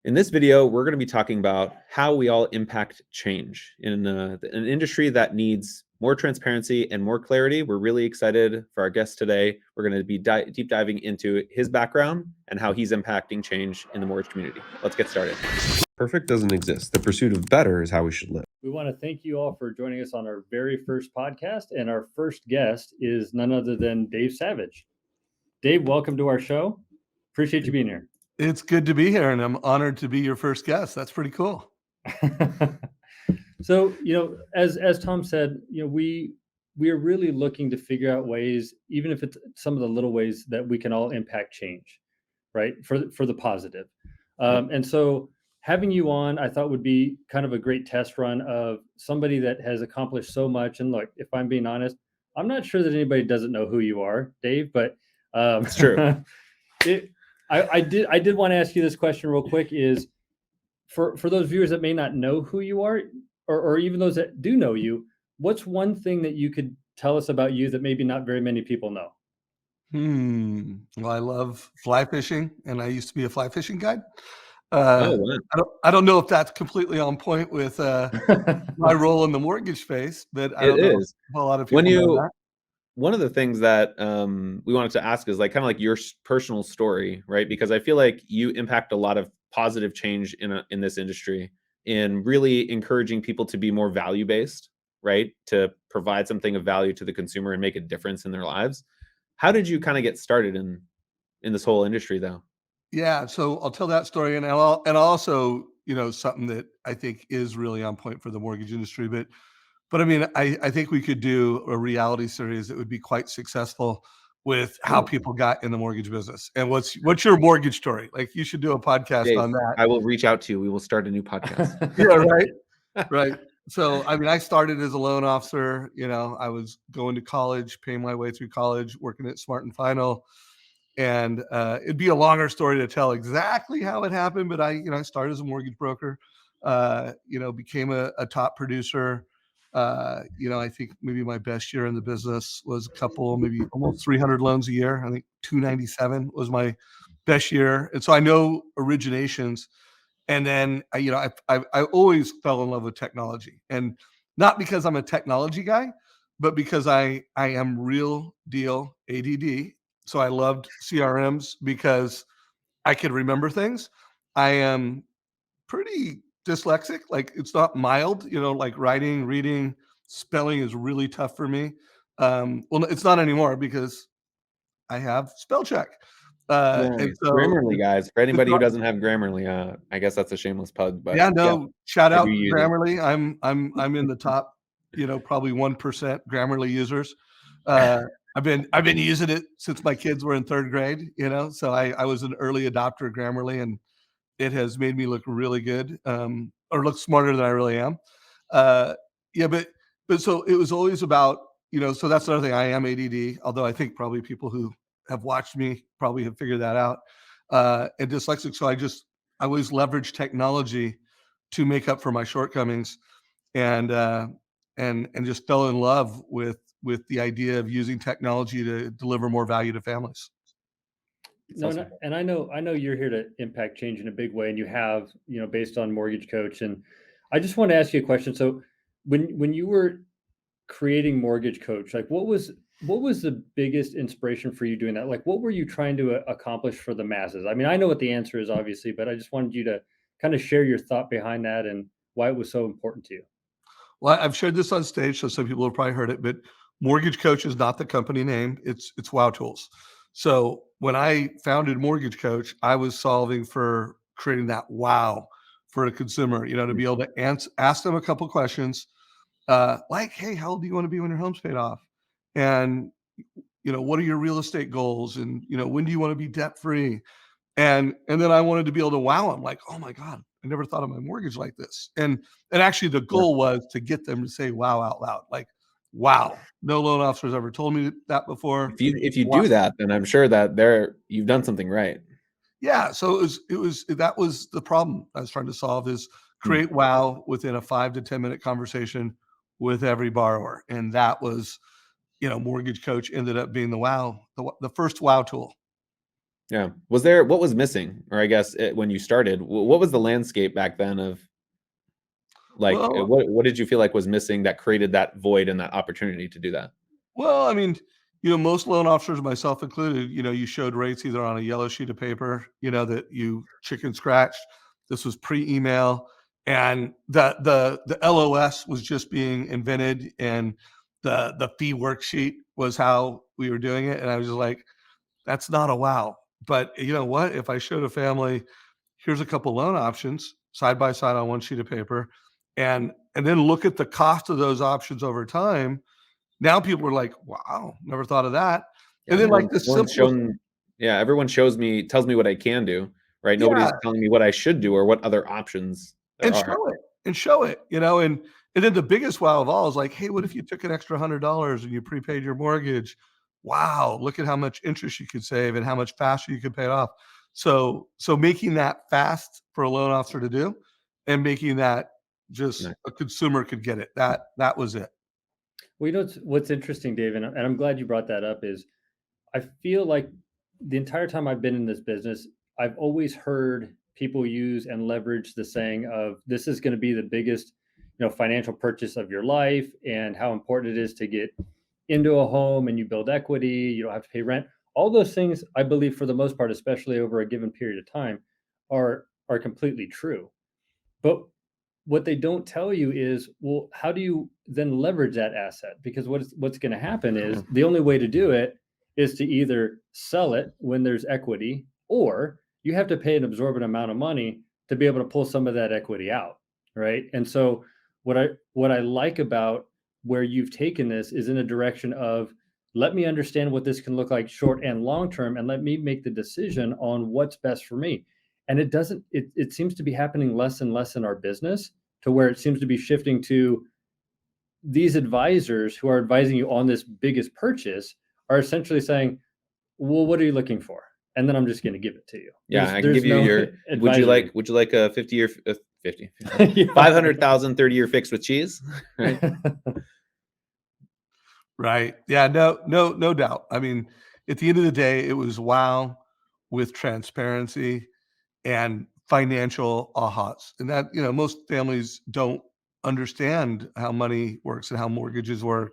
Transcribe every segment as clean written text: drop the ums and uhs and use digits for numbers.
In this video, we're going to be talking about how we all impact change in an industry that needs more transparency and more clarity. We're really excited for our guest today. We're going to be deep diving into his background and how he's impacting change in the mortgage community. Let's get started. Perfect doesn't exist. The pursuit of better is how we should live. We want to thank you all for joining us on our very first podcast. And our first guest is none other than Dave Savage. Dave, welcome to our show. Appreciate you being here. It's good to be here, and I'm honored to be your first guest. That's pretty cool. So, as Tom said, we are really looking to figure out ways, even if it's some of the little ways that we can all impact change, right? For the positive. And so having you on, I thought would be kind of a great test run of somebody that has accomplished so much. And look, if I'm being honest, I'm not sure that anybody doesn't know who you are, Dave, but it's true. I did want to ask you this question real quick is for those viewers that may not know who you are, or even those that do know you, what's one thing that you could tell us about you that maybe not very many people know? Well, I love fly fishing, and I used to be a fly fishing guide. Oh, wow. I don't know if that's completely on point with my role in the mortgage space, but I don't know if a lot of people know that. One of the things that we wanted to ask is kind of like your personal story, right? Because I feel like you impact a lot of positive change in this industry in really encouraging people to be more value-based, right? To provide something of value to the consumer and make a difference in their lives. How did you kind of get started in this whole industry, though? Yeah, so I'll tell that story, and I'll also, something that I think is really on point for the mortgage industry, but I mean, I think we could do a reality series that would be quite successful with how people got in the mortgage business. And what's your mortgage story? Like, you should do a podcast Dave, on that. I will reach out to you. We will start a new podcast. Yeah, right. So, I mean, I started as a loan officer. I was going to college, paying my way through college, working at Smart and Final. And it'd be a longer story to tell exactly how it happened, but I started as a mortgage broker, became a top producer. I think maybe my best year in the business was maybe almost 300 loans a year. I think 297 was my best year. And so I know originations. And then, I always fell in love with technology, and not because I'm a technology guy, but because I am real deal ADD. So I loved CRMs because I could remember things. I am pretty dyslexic. Like, it's not mild, like writing, reading, spelling is really tough for me. Well, it's not anymore because I have spell check. And so, Grammarly, guys, for anybody who doesn't have Grammarly, I guess that's a shameless plug, but shout out Grammarly. I'm in the top, probably 1% Grammarly users. I've been using it since my kids were in third grade, so I was an early adopter of Grammarly, and it has made me look really good, or look smarter than I really am. But so it was always about, so that's another thing. I am ADD, although I think probably people who have watched me probably have figured that out, and dyslexic. So I always leverage technology to make up for my shortcomings, and just fell in love with the idea of using technology to deliver more value to families. And I know you're here to impact change in a big way, and you have, based on Mortgage Coach. And I just want to ask you a question. So when you were creating Mortgage Coach, like what was the biggest inspiration for you doing that? Like, what were you trying to accomplish for the masses? I mean, I know what the answer is, obviously, but I just wanted you to kind of share your thought behind that and why it was so important to you. Well, I've shared this on stage, so some people have probably heard it, but Mortgage Coach is not the company name. It's Wow Tools. So when I founded Mortgage Coach, I was solving for creating that wow for a consumer, to be able to ask them a couple of questions, like, hey, how old do you want to be when your home's paid off? And, what are your real estate goals? And, when do you want to be debt free? And then I wanted to be able to wow them, like, oh my God, I never thought of my mortgage like this. And actually the goal was to get them to say wow out loud, like, wow, no loan officers ever told me that before. If you do that, then I'm sure that you've done something right. Yeah. So that was the problem I was trying to solve, is create wow within a 5 to 10 minute conversation with every borrower. And that was, Mortgage Coach ended up being the first wow tool. Yeah. What was missing? Or I guess when you started, what was the landscape back then of like, Well, what did you feel like was missing that created that void and that opportunity to do that? Well, I mean, most loan officers, myself included, you showed rates either on a yellow sheet of paper, that you chicken scratched. This was pre-email, and the LOS was just being invented, and the fee worksheet was how we were doing it. And I was just like, that's not a wow. But you know what? If I showed a family, here's a couple loan options side by side on one sheet of paper, and then look at the cost of those options over time, now people are like, "Wow, never thought of that." Yeah, And then, no like, one, the no one's simplest. shown. Yeah, everyone tells me what I can do, right? Nobody's Yeah, telling me what I should do or what other options there and are. show it, and show it, and then the biggest wow of all is like, "Hey, what if you took an extra $100 and you prepaid your mortgage? Wow, look at how much interest you could save and how much faster you could pay it off." So making that fast for a loan officer to do, and making that just Nice. a consumer could get it, that was it. Well, what's interesting, Dave, and I'm glad you brought that up, is I feel like the entire time I've been in this business, I've always heard people use and leverage the saying of this is going to be the biggest, financial purchase of your life, and how important it is to get into a home and you build equity, you don't have to pay rent. All those things, I believe, for the most part, especially over a given period of time, are completely true. But what they don't tell you is, well, how do you then leverage that asset? Because what's going to happen is the only way to do it is to either sell it when there's equity, or you have to pay an absorbent amount of money to be able to pull some of that equity out, right? And so what I like about where you've taken this is in a direction of, let me understand what this can look like short and long term, and let me make the decision on what's best for me. And it seems to be happening less and less in our business, to where it seems to be shifting to these advisors who are advising you on this biggest purchase are essentially saying, well, what are you looking for? And then I'm just going to give it to you. Yeah, I can There's give you no your. advisory. Would you like a 50-year, 50, Yeah. 500,000 30-year fixed with cheese? Right. Right. Yeah, no doubt. I mean, at the end of the day, it was wow with transparency and financial ahas. And that, most families don't understand how money works and how mortgages work.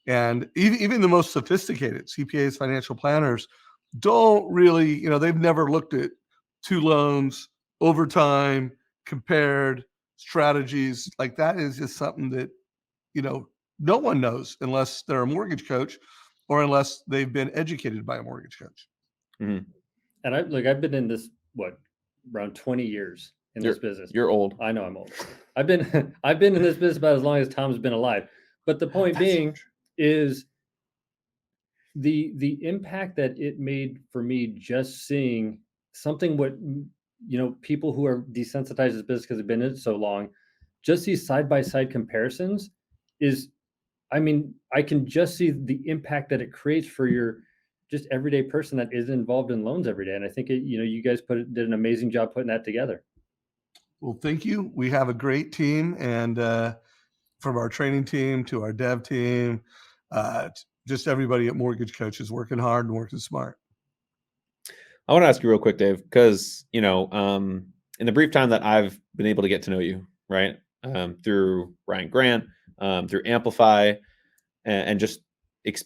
And even the most sophisticated CPAs, financial planners, don't really, they've never looked at two loans over time, compared strategies. Like, that is just something that, you know, no one knows unless they're a mortgage coach or unless they've been educated by a mortgage coach. Mhm. And I've been in this, around 20 years in this business. You're old. I know I'm old. I've been I've been in this business about as long as Tom's been alive. But the point That's so being true. is the impact that it made for me, just seeing something, what people who are desensitized to this business because they've been in it so long, just these side by side comparisons is, I mean, I can just see the impact that it creates for your just everyday person that is involved in loans every day. And I think you guys did an amazing job putting that together. Well, thank you. We have a great team, and from our training team to our dev team, just everybody at Mortgage Coach is working hard and working smart. I want to ask you real quick, Dave, because in the brief time that I've been able to get to know you, right, through Ryan Grant, through Amplify, and just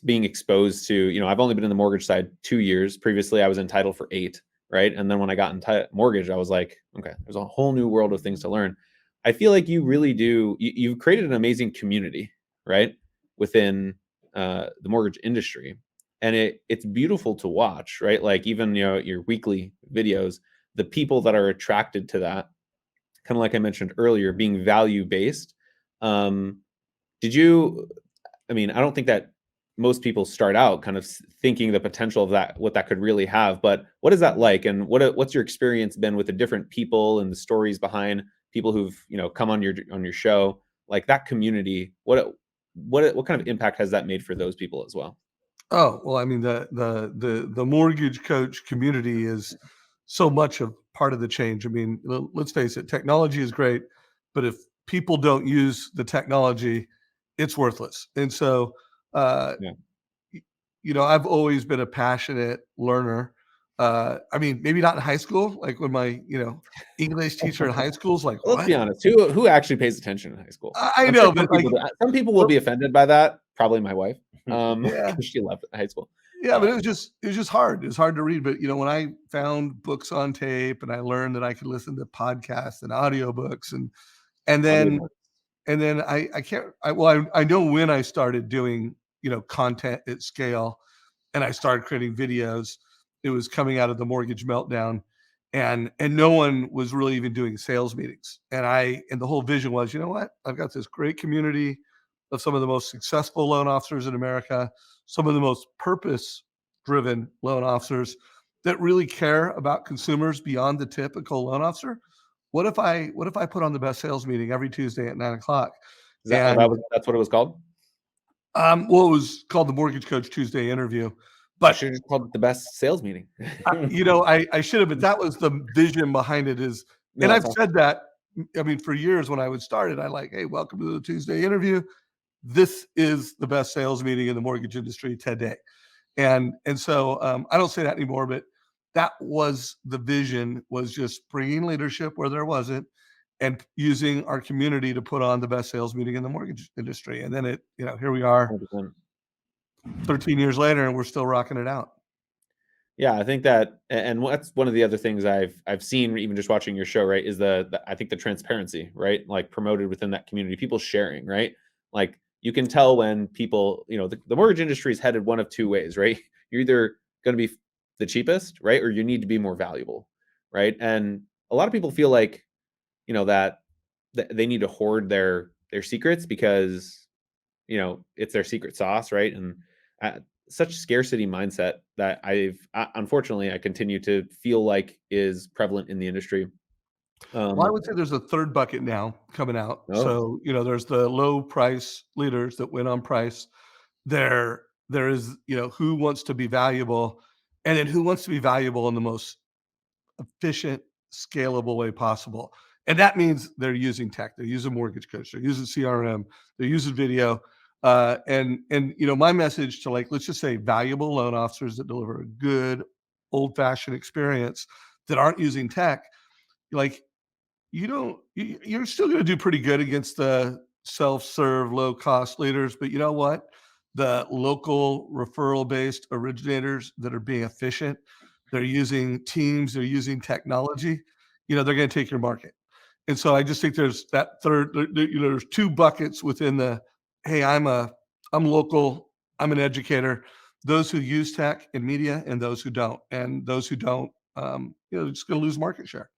being exposed to, I've only been in the mortgage side 2 years. Previously, I was entitled for 8, right? And then when I got into mortgage, I was like, okay, there's a whole new world of things to learn. I feel like you really do. You've created an amazing community, right, within the mortgage industry, and it's beautiful to watch, right? Like, even your weekly videos, the people that are attracted to that, kind of like I mentioned earlier, being value based. Um, did you? I mean, I don't think that most people start out kind of thinking the potential of that, what that could really have. But what is that like, and what's your experience been with the different people and the stories behind people who've come on your show, like that community? What kind of impact has that made for those people as well? Oh, well, I mean, the mortgage coach community is so much of part of the change. I mean, let's face it, technology is great, but if people don't use the technology, it's worthless. And so, uh, Yeah. I've always been a passionate learner. I mean, maybe not in high school, like when my, English teacher in high school is like, Let's be what? honest. Who actually pays attention in high school? I I'm sure know, but like, some people will be offended by that. Probably my wife, yeah, because she left high school. yeah, but it was just hard. It was hard to read. But when I found books on tape and I learned that I could listen to podcasts and audiobooks and Audio then and then I can't I know when I started doing, content at scale and I started creating videos, it was coming out of the mortgage meltdown and no one was really even doing sales meetings. And the whole vision was, you know what? I've got this great community of some of the most successful loan officers in America, some of the most purpose driven loan officers that really care about consumers beyond the typical loan officer. What if I put on the best sales meeting every Tuesday at 9 o'clock? And That's what it was called? well, it was called the Mortgage Coach Tuesday interview. You But should have just called it the best sales meeting. I should have, but that was the vision behind it. No, And that's I've awesome. said that. I mean, for years when I would start it, I like, hey, welcome to the Tuesday interview. This is the best sales meeting in the mortgage industry today. And so I don't say that anymore, but that was the vision, was just bringing leadership where there wasn't and using our community to put on the best sales meeting in the mortgage industry. And then here we are 100%. 13 years later and we're still rocking it out. Yeah, I think that, and what's one of the other things I've seen even just watching your show, right, is I think the transparency, right, like promoted within that community, people sharing, right, like you can tell when people, the mortgage industry is headed one of two ways, right? You're either going to be the cheapest, right, or you need to be more valuable, right? And a lot of people feel like, that they need to hoard their secrets because it's their secret sauce, right? And such scarcity mindset that unfortunately I continue to feel like is prevalent in the industry. Well, I would say there's a third bucket now coming out. Oh, So, there's the low price leaders that win on price. There is, who wants to be valuable, and then who wants to be valuable in the most efficient, scalable way possible. And that means they're using tech, they're using Mortgage Coach, they're using CRM, they're using video. And my message to, like, let's just say valuable loan officers that deliver a good old-fashioned experience that aren't using tech, like, you're still going to do pretty good against the self-serve low cost leaders, but you know what? The local referral based originators that are being efficient, they're using teams, they're using technology, they're going to take your market. And so I just think there's that third, there's two buckets within hey, I'm local, I'm an educator, those who use tech and media and those who don't. And those who don't, just going to lose market share.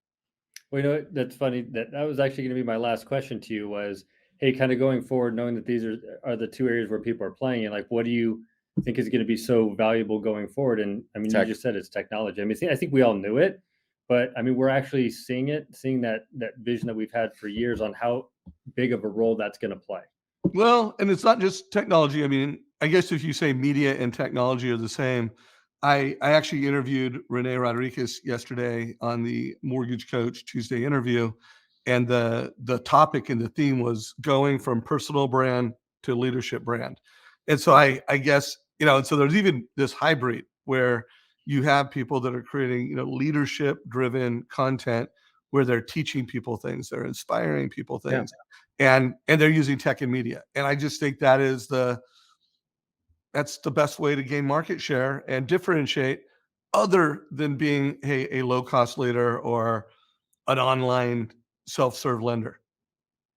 Well, that's funny. That was actually going to be my last question to you was, hey, kind of going forward, knowing that these are the two areas where people are playing, and like, what do you think is going to be so valuable going forward? And I mean, tech. you just said it's technology. I mean, I think we all knew it, but I mean, we're actually seeing that vision that we've had for years on how big of a role that's going to play. Well, and it's not just technology. I mean, I guess if you say media and technology are the same, I actually interviewed Renee Rodriguez yesterday on the Mortgage Coach Tuesday interview, and the topic and the theme was going from personal brand to leadership brand. And so I guess, and so there's even this hybrid where you have people that are creating, leadership driven content where they're teaching people things, they're inspiring people things, and they're using tech and media. And I just think that's the best way to gain market share and differentiate, other than being, hey, a low cost leader or an online self-serve lender.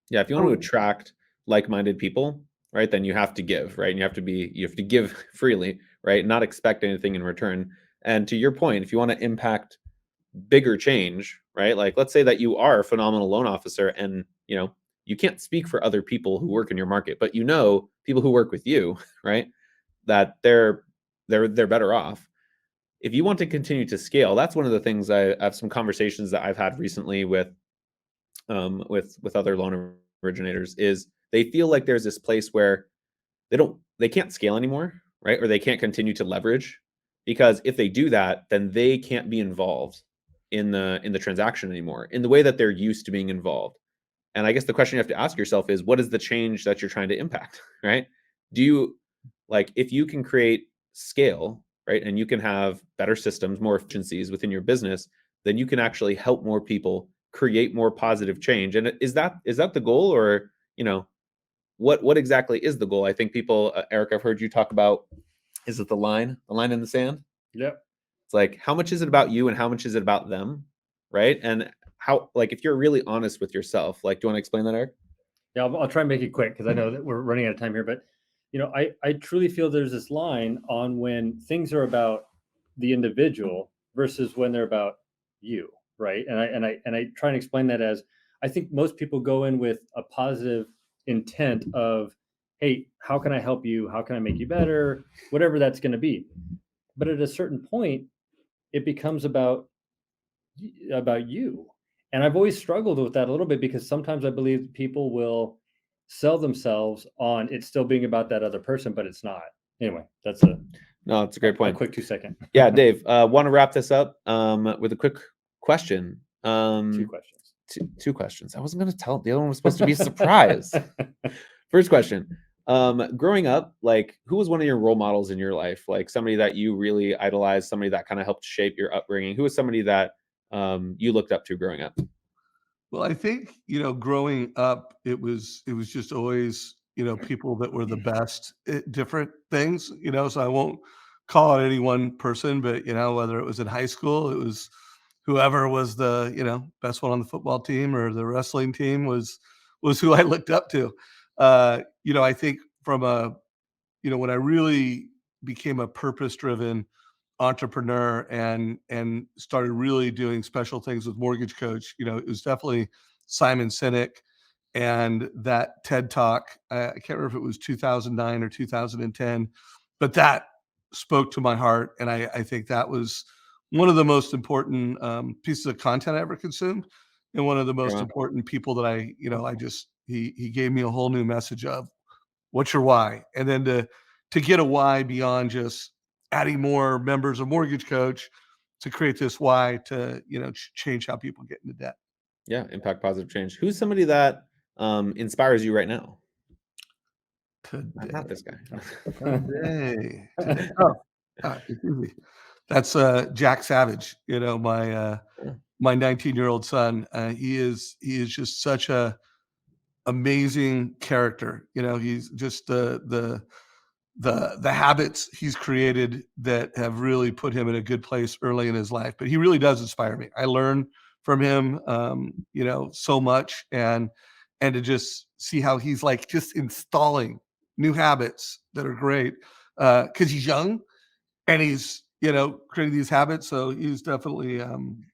Yeah, if you want to attract like-minded people, right, then you have to give, right? And you have to give freely, right? Not expect anything in return. And to your point, if you want to impact bigger change, right? Like let's say that you are a phenomenal loan officer and, you can't speak for other people who work in your market, but people who work with you, right? That they're better off. If you want to continue to scale, that's one of the things I have some conversations that I've had recently with other loan originators is they feel like there's this place where they can't scale anymore, right? Or they can't continue to leverage, because if they do that, then they can't be involved in the transaction anymore in the way that they're used to being involved. And I guess the question you have to ask yourself is, what is the change that you're trying to impact, right? Do you, like, if you can create scale, right? And you can have better systems, more efficiencies within your business, then you can actually help more people create more positive change. And is that the goal, or what exactly is the goal? I think people, Eric, I've heard you talk about, is it the line in the sand? Yep. It's like, how much is it about you and how much is it about them, right? And how, like, if you're really honest with yourself, like, do you want to explain that, Eric? Yeah, I'll try and make it quick because I know that we're running out of time here. But I truly feel there's this line on when things are about the individual versus when they're about you, right? And I try and explain that as, I think most people go in with a positive intent of, hey, how can I help you? How can I make you better? Whatever that's going to be. But at a certain point, it becomes about you. And I've always struggled with that a little bit because sometimes I believe people will sell themselves on it still being about that other person, but it's not. Anyway, that's it's a great point. A quick 2-second. Yeah, Dave, want to wrap this up with a quick question. 2 questions. Two questions. I wasn't going to tell. The other one was supposed to be a surprise. First question. Growing up, like, who was one of your role models in your life? Like, somebody that you really idolized, somebody that kind of helped shape your upbringing. Who was somebody that you looked up to growing up? Well, I think, growing up, it was just always, people that were the best at different things, so I won't call out any one person, but, whether it was in high school, it was whoever was the, best one on the football team or the wrestling team was who I looked up to. I think from when I really became a purpose-driven entrepreneur and started really doing special things with Mortgage Coach, it was definitely Simon Sinek and that TED Talk. I can't remember if it was 2009 or 2010, but that spoke to my heart. And I think that was one of the most important pieces of content I ever consumed. And one of the most important people that he gave me a whole new message of what's your why? And then to get a why beyond just adding more members of Mortgage Coach, to create this why to change how people get into debt. Yeah, impact positive change. Who's somebody that inspires you right now? Today. Not this guy. Today. It's easy. That's Jack Savage. My 19-year-old son. He is just such a amazing character. He's just the habits he's created that have really put him in a good place early in his life. But he really does inspire me. I learn from him, so much, and to just see how he's like just installing new habits that are great because he's young and he's creating these habits. So he's definitely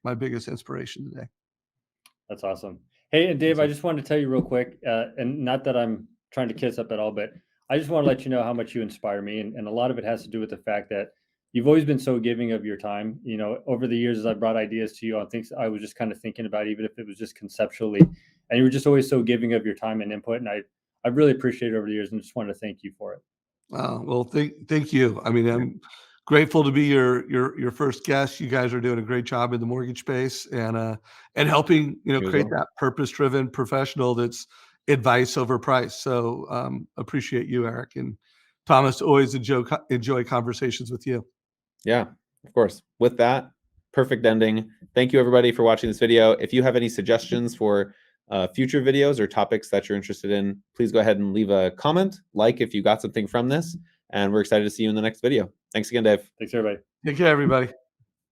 my biggest inspiration today. That's awesome. Hey, and Dave, I just wanted to tell you real quick, and not that I'm trying to kiss up at all, but I just want to let you know how much you inspire me. And a lot of it has to do with the fact that you've always been so giving of your time. Over the years, as I brought ideas to you on things I was just kind of thinking about, even if it was just conceptually, and you were just always so giving of your time and input. And I really appreciate it over the years and just wanted to thank you for it. Well, thank you. I mean, I'm grateful to be your first guest. You guys are doing a great job in the mortgage space and helping, create that purpose-driven professional that's advice over price. So appreciate you, Eric, and Thomas. Always enjoy conversations with you. Yeah, of course. With that, perfect ending. Thank you, everybody, for watching this video. If you have any suggestions for future videos or topics that you're interested in, please go ahead and leave a comment, like if you got something from this, and we're excited to see you in the next video. Thanks again, Dave. Thanks, everybody. Take care, everybody.